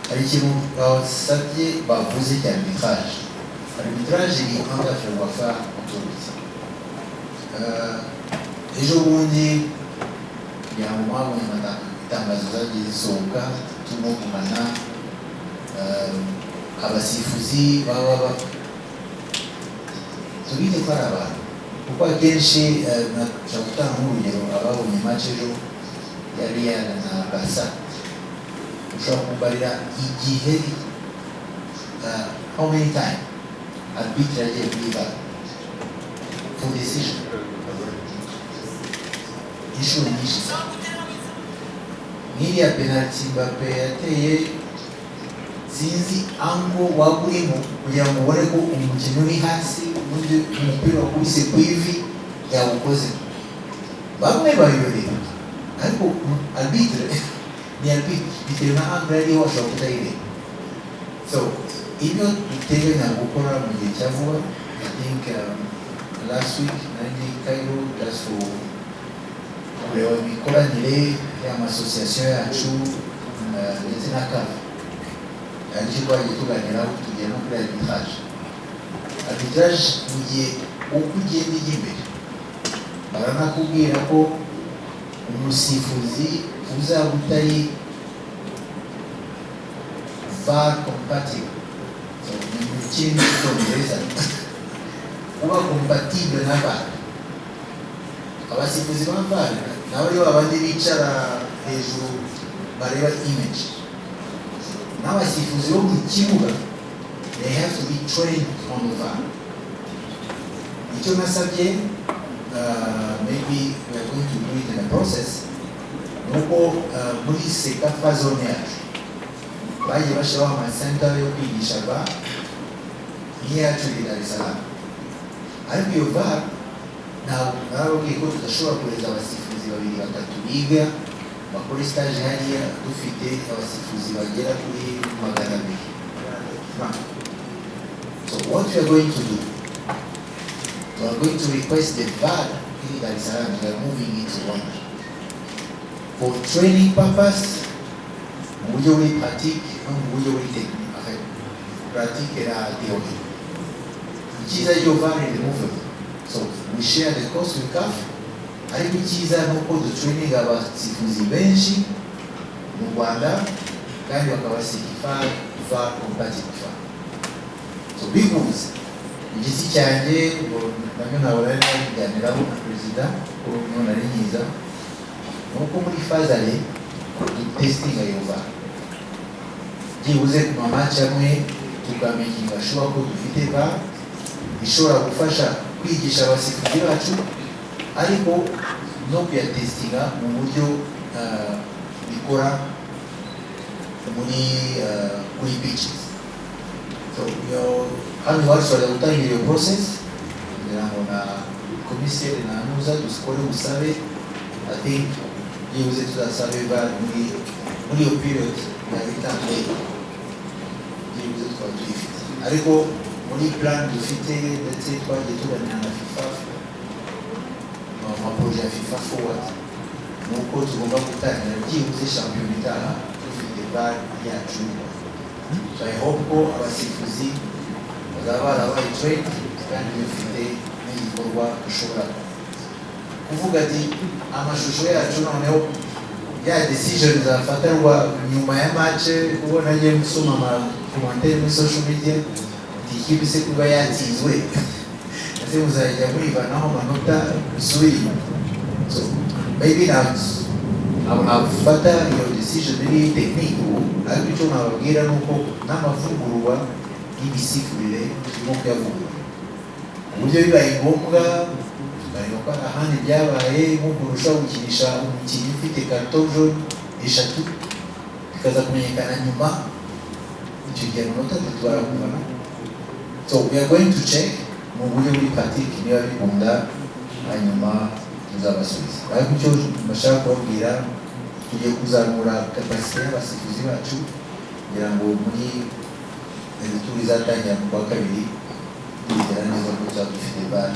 hari ikintu basabye bavuze cy'arbitrage. Arbitrage ni un affaire autorité. Ejo bundi kugira ngo mwabonye itangazo zagiye zisohoka turimo kumana abasifuzi baba tubite ko ari abantu, kuko akenshi nashaka gutanga nk'urugero ababonye match ejo ya Real na Barca, ushobora kumbarira igihe how many time arbitre yagiye kwiga for decision inshuro nyinshi. Nk'iriya penalty Mbappe yateye sinzi ango waba urimo kugira ngo ubone ko umukino uri hasi ubundi umupira wakubise ku ivi yawukoze, bamwe babireba ariko arbitre ni arbitre bitewe na angle ariho ashobora kutayireba. So ibyo duteganya gukora mu gihe cya vuba, I think last week nari Cairo just for kureba imikoranire y'amasosiyasiyo yacu ndetse na CAF, aricyo twagiye tuganiraho tugiye no kuri arbitrage. Arbitrage mu gihe uko ugenda ijya imbere baranakubwira ko umusifuzi uzaba utari VAR compatible, mu kirimi cy'icyongereza kuba compatible na VAR. Abasifuzi ba VAR nabo aribo abandi bicara hejuru bareba image, n'abasifuzi bo mu kibuga they have to be trained on the VAR. Icyo nasabye maybe we are going to do it in a process, nuko muri Sekafa zone yacu bagiye bashyiraho amasenta yo kwigisha VAR nk'iyacu i Dar es Salaam, ariko iyo VAR narababwiye ko tudashobora kureza abasifuzi babiri batatu biga bakora stage hariya dufite abasifuzi bagera kuri 200. So what we are going to do, we are going to request the VAR in Dar es Salaam, we are moving it to one for training purpose, mu buryo buri pratique no mu buryo buri technique. Pratique na theory. Icyiza iyo VAR is removable, so we share the cost with CAF, ariko icyiza ni uko dutraining abasifuzi benshi mu Rwanda kandi bakaba certified VAR compatible. So bivuze igiti cyanjye nabyo nabona nabiganiraho na perezida ko none ari nyiza nuko muri fazale testing ayo VAR byibuze ku mamaci amwe tukamenyesha sure ko dufite VAR ishobora gufasha kwigisha abasifuzi bacu, ariko no kuyatestinga mu buryo bikora muri pitches. So hano iwacu gutangira iyo process kugira ngo na komiseri na nuza dusikore ubusabe. I think byibuze tuzasabe VAR muri iyo period ya bitandukanye byibuze twaba tuyifite, ariko muri plan dufite ndetse twagiye tuganira na FIFA amaproje ya FIFA forward nuko tugomba gutangira byibuze shampiyona itaha dufite VAR yacu. So I hope ko abasifuzi bazaba barabaye trained kandi bafite n'igikorwa ushobora kuvuga ati amashusho yacu noneho ya decision zafatarwa nyuma ya match, kubona ngiye gusoma amakomantere muri social media ikipe se kuba yatsinzwe ese muzajya murivanaho amanota bisubira. So maybe nafata iyo decision iri technique, ariko icyo nababwira ni uko n'amavugururwa y'ibisifurire turimo kuyavugurura uburyo bibaye ngombwa tukareba ko ahandi byabaye nko kurusha gukinisha umukinnyi ufite karto jaune 3 bikaza kumenyekana nyuma, icyo gihe amanota tutwaragumana. So we are going to check mu buryo buri pratique niba bikunda, hanyuma tuzabasubiza. Ariko icyo bashaka kubabwira tugiye kuzamura kapasite y'abasifuzi bacu kugira ngo muri turi zatangira mu kwa kabiri tugera neza ko tuzaba dufite VAR.